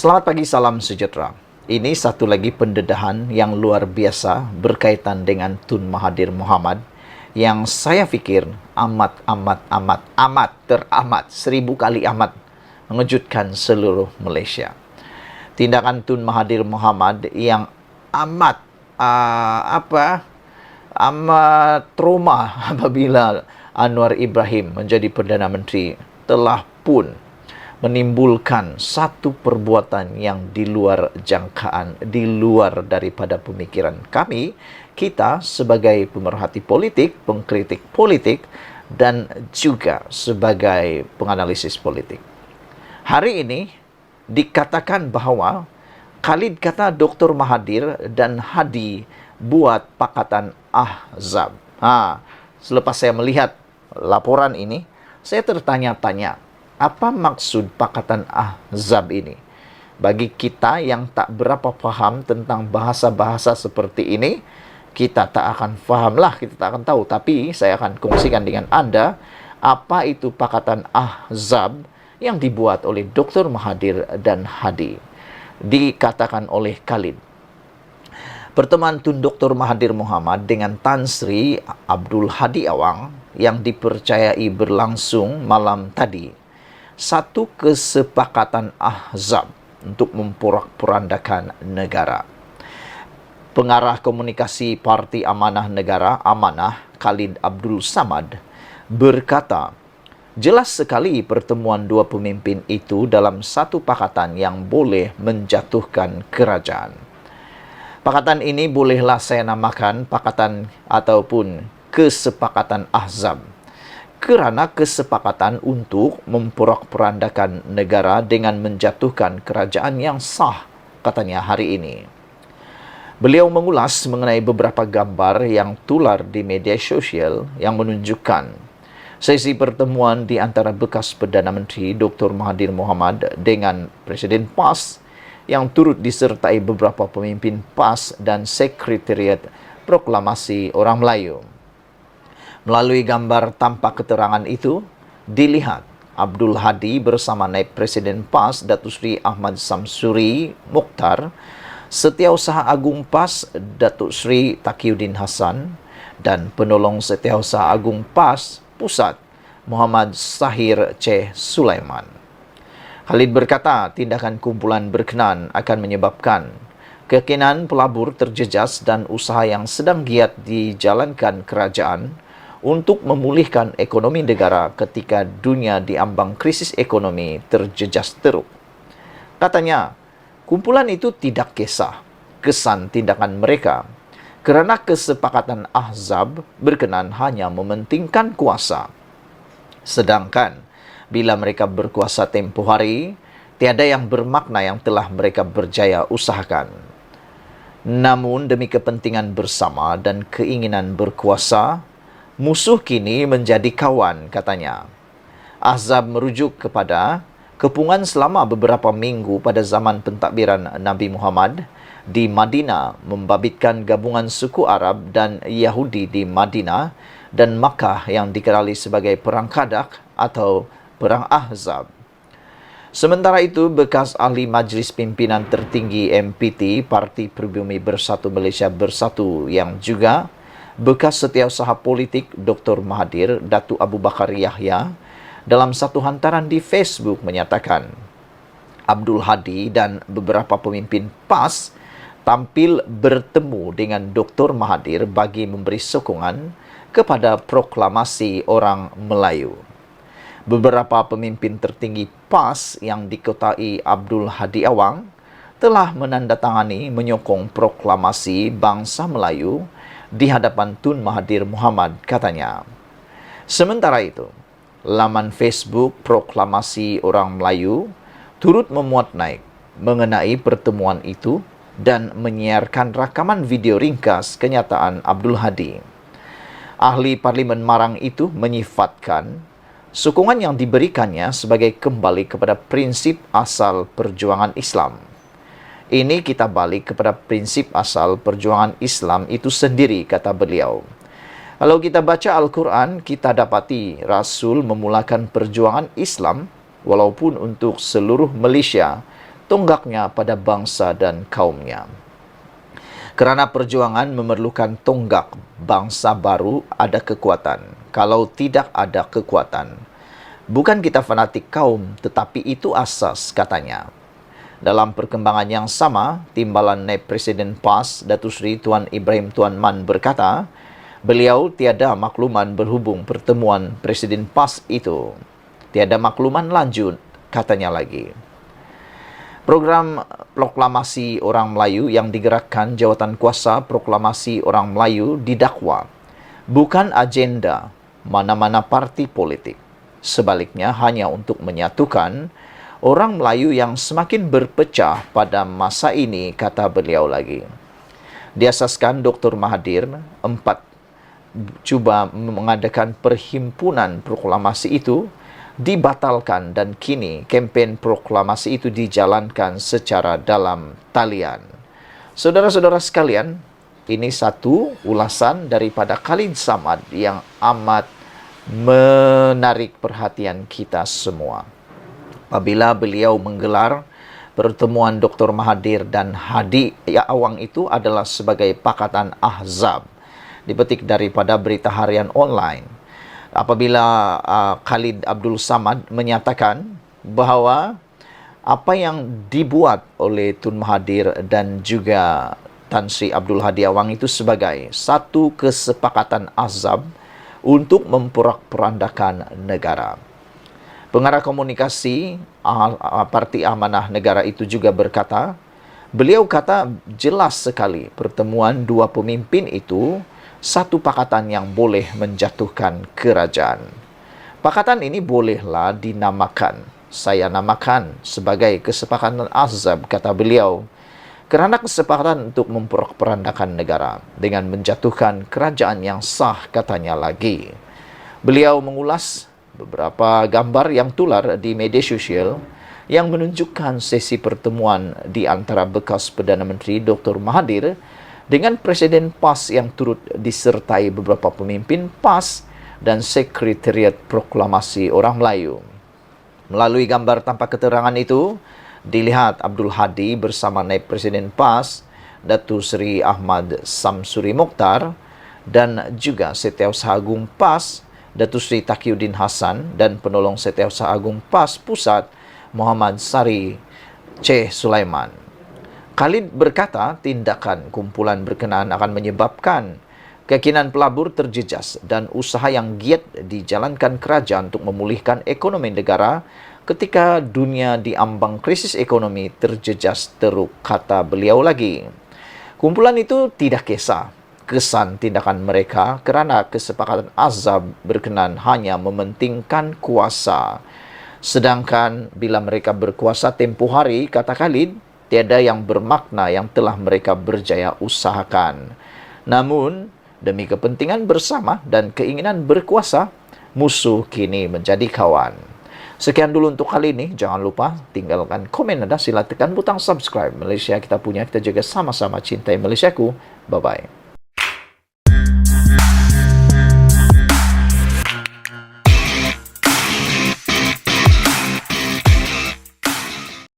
Selamat pagi, salam sejahtera. Ini satu lagi pendedahan yang luar biasa berkaitan dengan Tun Mahathir Mohamad yang saya pikir amat teramat 1000 kali amat mengejutkan seluruh Malaysia. Tindakan Tun Mahathir Mohamad yang amat amat trauma apabila Anwar Ibrahim menjadi Perdana Menteri telah pun menimbulkan satu perbuatan yang di luar jangkaan, di luar daripada pemikiran kami, kita sebagai pemerhati politik, pengkritik politik, dan juga sebagai penganalisis politik. Hari ini dikatakan bahwa Khalid kata Dr. Mahathir dan Hadi buat Pakatan Ahzab. Selepas saya melihat laporan ini, saya tertanya-tanya, apa maksud Pakatan Ahzab ini? Bagi kita yang tak berapa faham tentang bahasa-bahasa seperti ini, kita tak akan fahamlah, kita tak akan tahu. Tapi saya akan kongsikan dengan Anda apa itu Pakatan Ahzab yang dibuat oleh Dr. Mahathir dan Hadi. Dikatakan oleh Khalid, pertemuan Tun Dr. Mahathir Mohamad dengan Tan Sri Abdul Hadi Awang yang dipercayai berlangsung malam tadi satu kesepakatan Ahzab untuk memporak-porandakan negara. Pengarah komunikasi Parti Amanah Negara Amanah, Khalid Abdul Samad, berkata, jelas sekali pertemuan dua pemimpin itu dalam satu pakatan yang boleh menjatuhkan kerajaan. Pakatan ini bolehlah saya namakan pakatan ataupun kesepakatan Ahzab, kerana kesepakatan untuk memporak-porandakan negara dengan menjatuhkan kerajaan yang sah, katanya hari ini. Beliau mengulas mengenai beberapa gambar yang tular di media sosial yang menunjukkan sesi pertemuan di antara bekas Perdana Menteri Dr. Mahathir Mohamad dengan Presiden PAS yang turut disertai beberapa pemimpin PAS dan Sekretariat Proklamasi Orang Melayu. Melalui gambar tanpa keterangan itu, dilihat Abdul Hadi bersama Naib Presiden PAS Datuk Seri Ahmad Samsuri Mokhtar, Setiausaha Agung PAS Datuk Seri Taqiyuddin Hassan dan Penolong Setiausaha Agung PAS Pusat Muhammad Sahir C. Sulaiman. Khalid berkata, tindakan kumpulan berkenaan akan menyebabkan keyakinan pelabur terjejas dan usaha yang sedang giat dijalankan kerajaan untuk memulihkan ekonomi negara ketika dunia diambang krisis ekonomi terjejas teruk. Katanya, kumpulan itu tidak kisah kesan tindakan mereka kerana kesepakatan Ahzab berkenan hanya mementingkan kuasa. Sedangkan bila mereka berkuasa tempoh hari, tiada yang bermakna yang telah mereka berjaya usahakan. Namun demi kepentingan bersama dan keinginan berkuasa, musuh kini menjadi kawan, katanya. Ahzab merujuk kepada kepungan selama beberapa minggu pada zaman pentadbiran Nabi Muhammad di Madinah membabitkan gabungan suku Arab dan Yahudi di Madinah dan Makkah yang dikenali sebagai Perang Khadak atau Perang Ahzab. Sementara itu, bekas ahli Majlis Pimpinan Tertinggi MPT Parti Pribumi Bersatu Malaysia Bersatu yang juga bekas setiausaha politik Dr. Mahathir, Datuk Abu Bakar Yahya, dalam satu hantaran di Facebook menyatakan, Abdul Hadi dan beberapa pemimpin PAS tampil bertemu dengan Dr. Mahathir bagi memberi sokongan kepada proklamasi orang Melayu. Beberapa pemimpin tertinggi PAS yang dikotai Abdul Hadi Awang telah menandatangani menyokong proklamasi bangsa Melayu di hadapan Tun Mahathir Mohamad, katanya. Sementara itu, laman Facebook Proklamasi Orang Melayu turut memuat naik mengenai pertemuan itu dan menyiarkan rakaman video ringkas kenyataan Abdul Hadi. Ahli Parlimen Marang itu menyifatkan sokongan yang diberikannya sebagai kembali kepada prinsip asal perjuangan Islam. Ini kita balik kepada prinsip asal perjuangan Islam itu sendiri, kata beliau. Kalau kita baca Al-Quran, kita dapati Rasul memulakan perjuangan Islam walaupun untuk seluruh Malaysia tonggaknya pada bangsa dan kaumnya. Kerana perjuangan memerlukan tonggak, bangsa baru ada kekuatan. Kalau tidak ada kekuatan, bukan kita fanatik kaum, tetapi itu asas, katanya. Dalam perkembangan yang sama, Timbalan Naib Presiden PAS, Datuk Seri Tuan Ibrahim Tuan Man berkata, beliau tiada makluman berhubung pertemuan Presiden PAS itu. Tiada makluman lanjut, katanya lagi. Program Proklamasi Orang Melayu yang digerakkan Jawatan Kuasa Proklamasi Orang Melayu didakwa bukan agenda mana-mana parti politik. Sebaliknya hanya untuk menyatukan orang Melayu yang semakin berpecah pada masa ini, kata beliau lagi. Diasaskan Dr. Mahathir, 4 cuba mengadakan perhimpunan proklamasi itu dibatalkan dan kini kempen proklamasi itu dijalankan secara dalam talian. Saudara-saudara sekalian, ini satu ulasan daripada Khalid Samad yang amat menarik perhatian kita semua. Apabila beliau menggelar pertemuan Dr. Mahathir dan Hadi Awang itu adalah sebagai Pakatan Ahzab, dipetik daripada berita harian online. Apabila Khalid Abdul Samad menyatakan bahawa apa yang dibuat oleh Tun Mahathir dan juga Tan Sri Abdul Hadi Awang itu sebagai satu kesepakatan azab untuk memporak-porandakan negara. Pengarah komunikasi Parti Amanah Negara itu juga berkata, beliau kata jelas sekali pertemuan dua pemimpin itu satu pakatan yang boleh menjatuhkan kerajaan. Pakatan ini bolehlah dinamakan, saya namakan sebagai kesepakatan azab, kata beliau, kerana kesepakatan untuk memporak-porandakan negara dengan menjatuhkan kerajaan yang sah, katanya lagi. Beliau mengulas beberapa gambar yang tular di media sosial yang menunjukkan sesi pertemuan di antara bekas Perdana Menteri Dr. Mahathir dengan Presiden PAS yang turut disertai beberapa pemimpin PAS dan Sekretariat Proklamasi Orang Melayu. Melalui gambar tanpa keterangan itu, dilihat Abdul Hadi bersama Naib Presiden PAS, Datuk Seri Ahmad Samsuri Mokhtar, dan juga Setiausaha Agung PAS, Datuk Seri Taqiyuddin Hassan, dan Penolong Setiausaha Agung PAS Pusat, Muhammad Sari C. Sulaiman. Khalid berkata tindakan kumpulan berkenaan akan menyebabkan keyakinan pelabur terjejas dan usaha yang giat dijalankan kerajaan untuk memulihkan ekonomi negara ketika dunia diambang krisis ekonomi terjejas teruk, kata beliau lagi. Kumpulan itu tidak kisah kesan tindakan mereka kerana kesepakatan azab berkenaan hanya mementingkan kuasa. Sedangkan bila mereka berkuasa tempoh hari, kata Khalid, tiada yang bermakna yang telah mereka berjaya usahakan. Namun, demi kepentingan bersama dan keinginan berkuasa, musuh kini menjadi kawan. Sekian dulu untuk kali ini. Jangan lupa tinggalkan komen Anda. Sila tekan butang subscribe. Malaysia kita punya, kita jaga sama-sama cintai Malaysiaku. Bye-bye.